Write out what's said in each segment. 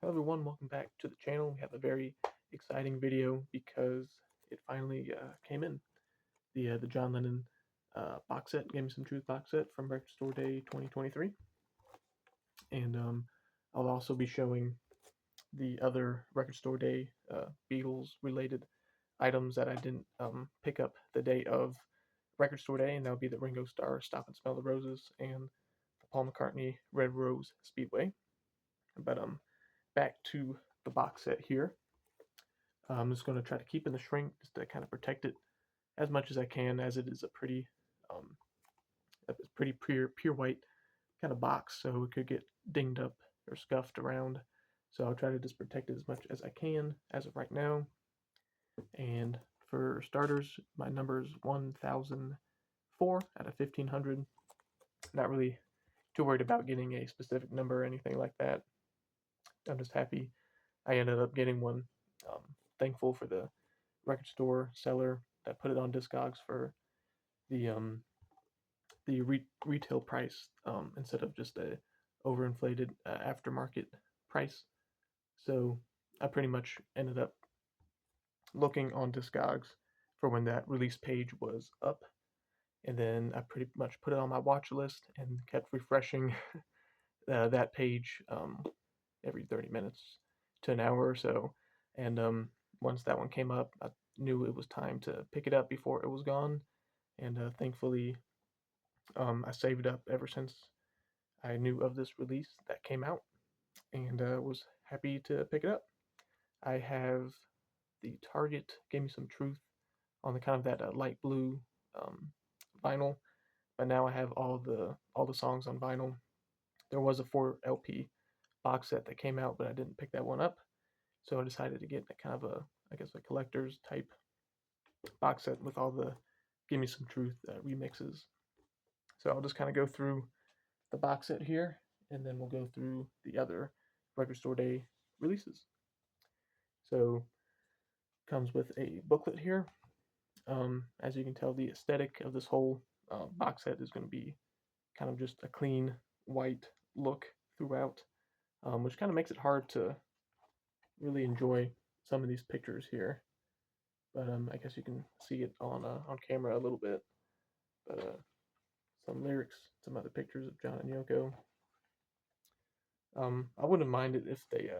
Hello everyone, welcome back to the channel. We have a very exciting video because it finally came in. The John Lennon box set, Gimme Some Truth box set from Record Store Day 2023. And I'll also be showing the other Record Store Day Beatles related items that I didn't pick up the day of Record Store Day, and that'll be the Ringo Starr Stop and Smell the Roses and the Paul McCartney Red Rose Speedway. But back to the box set here. I'm just going to try to keep in the shrink just to kind of protect it as much as I can, as it is um, a pretty pure white kind of box, so it could get dinged up or scuffed around. So I'll try to just protect it as much as I can as of right now. And for starters, my number is 1004 out of 1500. Not really too worried about getting a specific number or anything like that. I'm just happy I ended up getting one. Thankful for the record store seller that put it on Discogs for the retail price instead of just a overinflated aftermarket price. So I pretty much ended up looking on Discogs for when that release page was up, and then I pretty much put it on my watch list and kept refreshing that page every 30 minutes to an hour or so. And once that one came up, I knew it was time to pick it up before it was gone. And thankfully, I saved up ever since I knew of this release that came out, and was happy to pick it up. I have the Target Gave Me Some Truth on the kind of that light blue um, vinyl, but now I have all the songs on vinyl. There was a 4 LP box set that came out, but I didn't pick that one up. So I decided to get a kind of I guess, a collector's type box set with all the Give Me Some Truth remixes. So I'll just kind of go through the box set here, and then we'll go through the other Record Store Day releases. So comes with a booklet here. As you can tell, the aesthetic of this whole box set is going to be kind of just a clean white look throughout, which kind of makes it hard to really enjoy some of these pictures here. But I guess you can see it on camera a little bit. But some lyrics, some other pictures of John and Yoko. I wouldn't mind it if they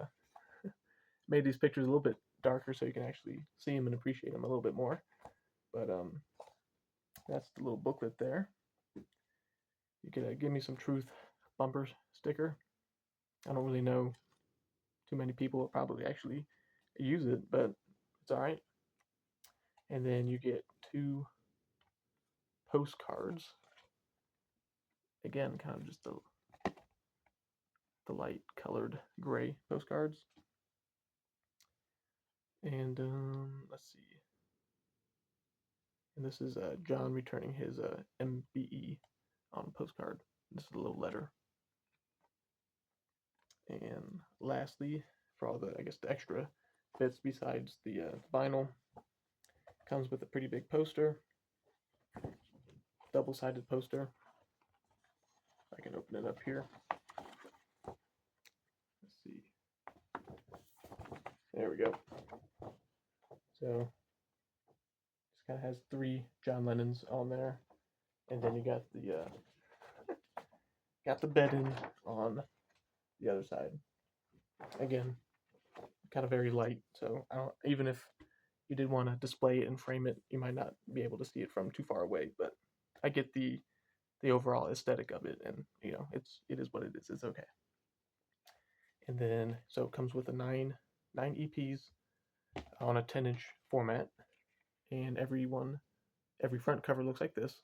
made these pictures a little bit darker so you can actually see them and appreciate them a little bit more. But that's the little booklet there. You could Give Me Some Truth bumper sticker. I don't really know too many people will probably actually use it, but it's alright. And then you get 2 postcards. Again, kind of just the light colored gray postcards. And let's see. And this is John returning his MBE on a postcard. This is a little letter. And lastly, for all the, I guess, the extra bits besides the vinyl, comes with a pretty big poster, double-sided poster. I can open it up here. Let's see. There we go. So this kind of has 3 John Lennons on there, and then you got the bedding on the other side. Again, kind of very light, so I don't, even if you did want to display it and frame it, you might not be able to see it from too far away. But I get the overall aesthetic of it, and it is what it is. It's okay. And then so it comes with a 9 EPs on a 10-inch format, and every front cover looks like this.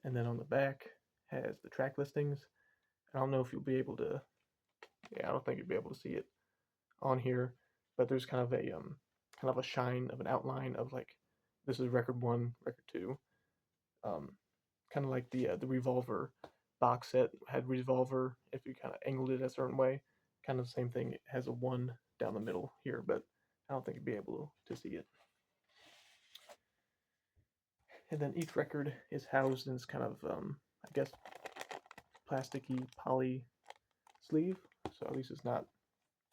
And then on the back has the track listings. I don't know if you'll be able to. Yeah, I don't think you'll be able to see it on here, but there's kind of a shine of an outline of, like, this is record 1, record 2. Kind of like the Revolver box set had Revolver. If you kind of angled it a certain way, kind of the same thing. It has a 1 down the middle here, but I don't think you'll be able to see it. And then each record is housed in this kind of, I guess, plasticky poly sleeve. So at least it's not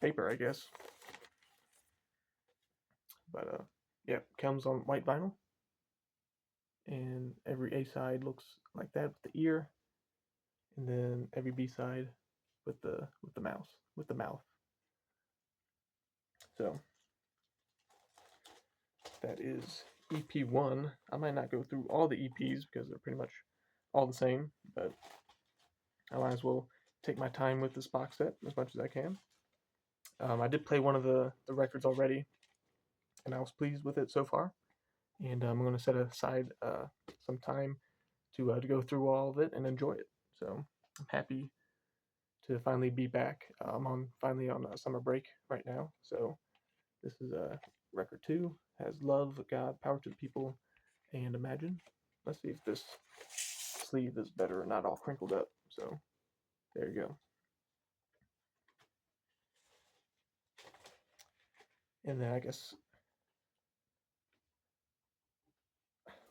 paper, I guess. But yeah, comes on white vinyl, and every A side looks like that with the ear, and then every B side with the mouse with the mouth. So that is EP1. I might not go through all the EPs because they're pretty much all the same, but I might as well take my time with this box set as much as I can. I did play one of the records already, and I was pleased with it so far. And I'm going to set aside some time to go through all of it and enjoy it. So I'm happy to finally be back. I'm finally on summer break right now. So this is record 2. Has Love, God, Power to the People, and Imagine. Let's see if this sleeve is better and not all crinkled up. So there you go. And then I guess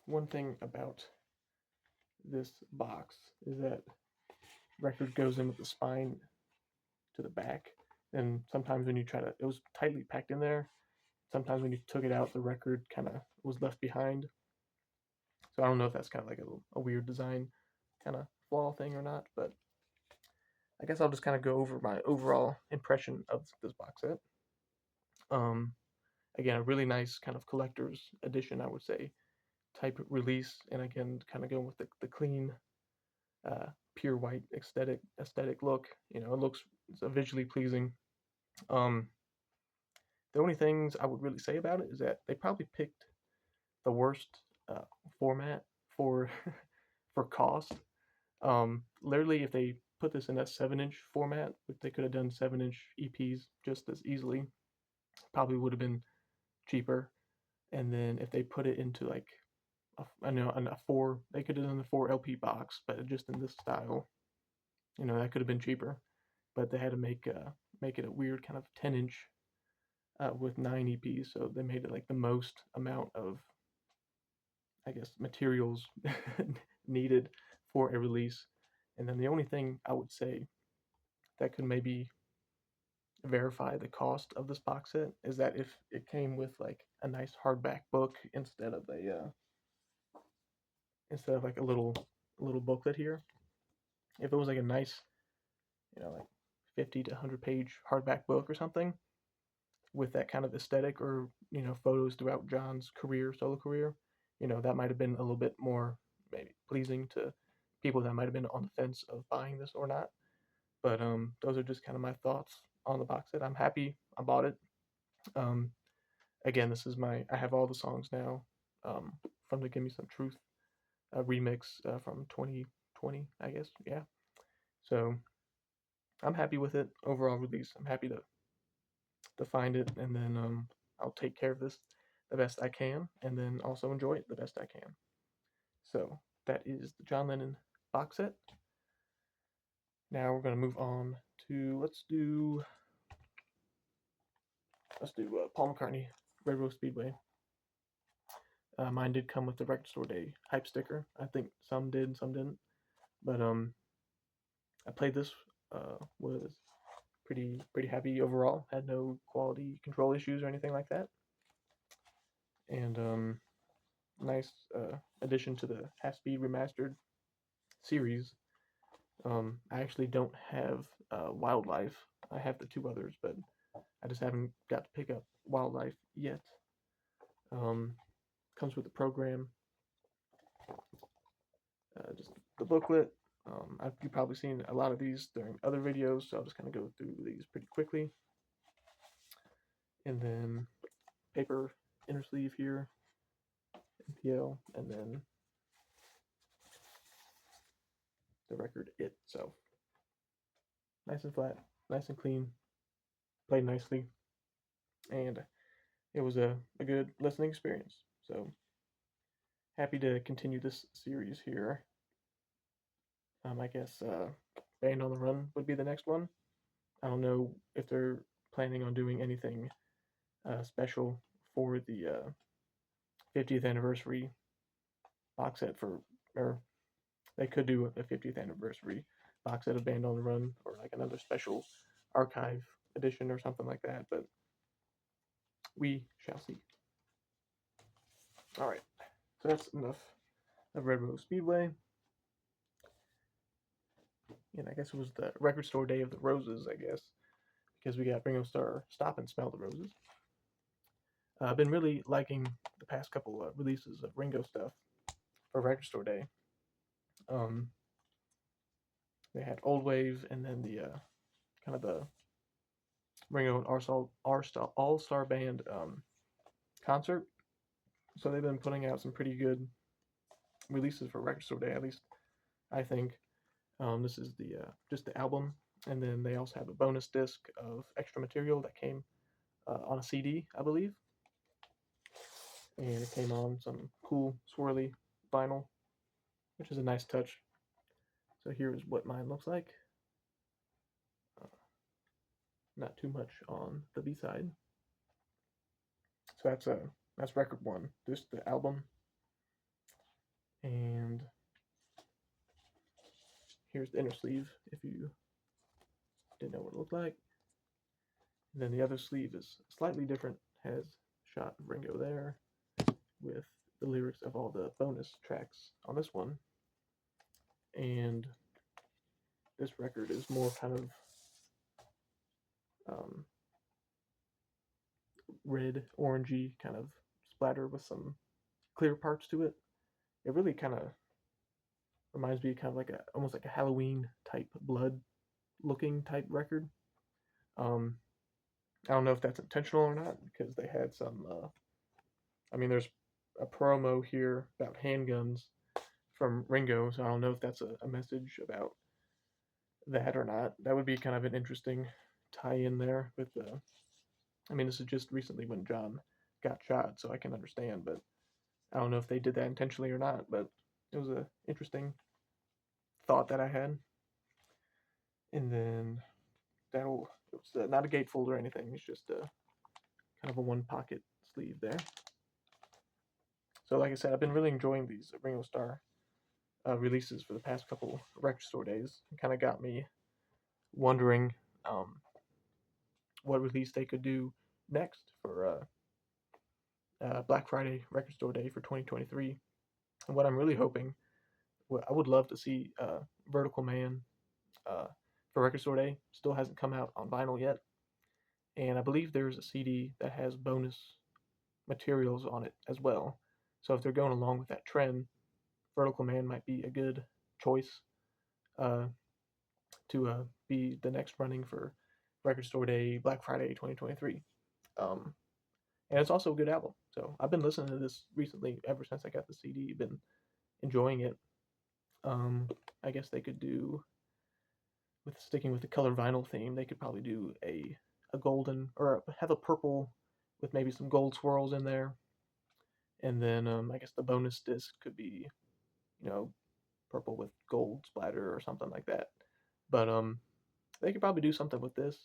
one thing about this box is that record goes in with the spine to the back, and sometimes when you try to, it was tightly packed in there. Sometimes when you took it out, the record kind of was left behind. So I don't know if that's kind of like a weird design kind of flaw thing or not, but I guess I'll just kind of go over my overall impression of this box set. Um, Again, a really nice kind of collector's edition, I would say, type release, and again, kind of going with the clean, pure white aesthetic look. You know, it looks visually pleasing. Um, the only things I would really say about it is that they probably picked the worst uh, format for for cost. Literally, if they put this in that 7-inch format, they could have done 7-inch EPs just as easily. Probably would have been cheaper. And then if they put it into like I know a 4, they could have done the 4 LP box, but just in this style, you know, that could have been cheaper. But they had to make it a weird kind of 10-inch with 9 EPs, so they made it like the most amount of, I guess, materials needed for a release. And then the only thing I would say that could maybe verify the cost of this box set is that if it came with like a nice hardback book instead of like a little booklet here, if it was like a nice, like 50 to 100 page hardback book or something with that kind of aesthetic, or photos throughout John's solo career, that might have been a little bit more maybe pleasing to people that might have been on the fence of buying this or not. But those are just kind of my thoughts on the box set. I'm happy I bought it. Um, Again, I have all the songs now from the Gimme Some Truth remix from 2020, I guess. Yeah. So I'm happy with it. Overall release, I'm happy to find it, and then I'll take care of this the best I can, and then also enjoy it the best I can. So that is the John Lennon box set. Now we're gonna move on to Paul McCartney, Railroad Speedway. Mine did come with the Record Store Day hype sticker. I think some did, some didn't. But I played this. Was pretty happy overall. Had no quality control issues or anything like that. And nice addition to the Half Speed Remastered series. I actually don't have Wildlife. I have the 2 others, but I just haven't got to pick up Wildlife yet. Comes with the program, just the booklet. You've probably seen a lot of these during other videos, so I'll just kind of go through these pretty quickly. And then paper inner sleeve here, NPL, and then the record itself. Nice and flat, nice and clean, played nicely, and it was a good listening experience. So happy to continue this series here. I guess Band on the Run would be the next one. I don't know if they're planning on doing anything special for the 50th anniversary box set or they could do a 50th anniversary box set of Band on the Run, or like another special archive edition or something like that, but we shall see. All right, so that's enough of Red Rose Speedway. And I guess it was the record store day of the roses, I guess, because we got Ringo Starr Stop and Smell the Roses. I've been really liking the past couple releases of Ringo stuff for record store day. Um, they had Old Wave and then the kind of the Ringo and All Star Band concert. So they've been putting out some pretty good releases for record store day, at least I think. This is the just the album, and then they also have a bonus disc of extra material that came on a CD, I believe, and it came on some cool swirly vinyl, which is a nice touch. So here is what mine looks like. Uh, Not too much on the B side. So that's record one, just the album, and here's the inner sleeve if you didn't know what it looked like. And then the other sleeve is slightly different, has a shot of Ringo there with the lyrics of all the bonus tracks on this one. And this record is more kind of red, orangey kind of splatter with some clear parts to it. It really kind of reminds me kind of like almost like a Halloween type blood looking type record. I don't know if that's intentional or not because they had some. There's a promo here about handguns from Ringo, so I don't know if that's a message about that or not. That would be kind of an interesting tie-in there with the. This is just recently when John got shot, so I can understand, but I don't know if they did that intentionally or not. But it was a interesting thought that I had. And then it's not a gatefold or anything. It's just a kind of a one pocket sleeve there. So like I said, I've been really enjoying these Ringo Starr releases for the past couple record store days. It kind of got me wondering what release they could do next for Black Friday record store day for 2023. And what I'm really hoping, I would love to see Vertical Man for record store day. Still hasn't come out on vinyl yet. And I believe there's a CD that has bonus materials on it as well. So if they're going along with that trend, Vertical Man might be a good choice to be the next running for Record Store Day, Black Friday 2023. And it's also a good album. So I've been listening to this recently ever since I got the CD. Been enjoying it. I guess they could do, with sticking with the color vinyl theme, they could probably do a golden or have a purple with maybe some gold swirls in there. And then I guess the bonus disc could be, purple with gold splatter or something like that. But they could probably do something with this.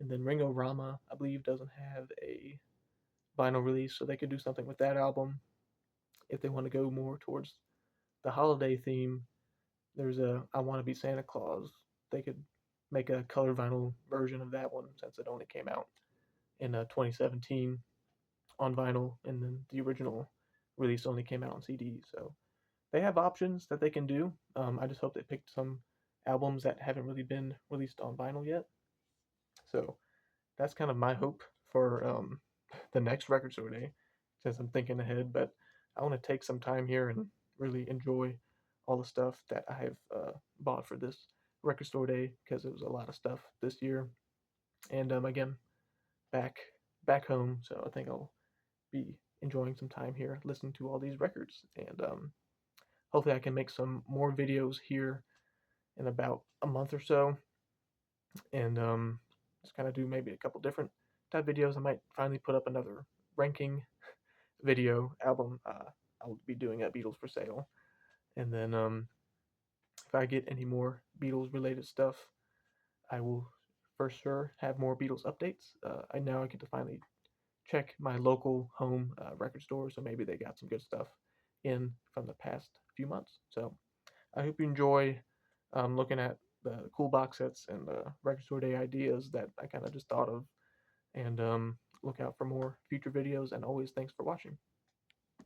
And then Ringo Rama, I believe, doesn't have a vinyl release, so they could do something with that album. If they want to go more towards the holiday theme, there's a I Want to Be Santa Claus. They could make a color vinyl version of that one since it only came out in 2017 on vinyl, and then the original release only came out on CD. So they have options that they can do. I just hope they picked some albums that haven't really been released on vinyl yet. So that's kind of my hope for the next record store day, since I'm thinking ahead. But I want to take some time here and really enjoy all the stuff that I have bought for this record store day, because it was a lot of stuff this year. And again, back home, so I think I'll be enjoying some time here listening to all these records, and hopefully I can make some more videos here in about a month or so, and just kind of do maybe a couple different type videos. I might finally put up another ranking video album. I'll be doing a Beatles for sale, and then if I get any more Beatles related stuff, I will for sure have more Beatles updates. I get to finally check my local home record store, so maybe they got some good stuff in from the past few months. So I hope you enjoy looking at the cool box sets and record store day ideas that I kind of just thought of. And look out for more future videos. And always thanks for watching.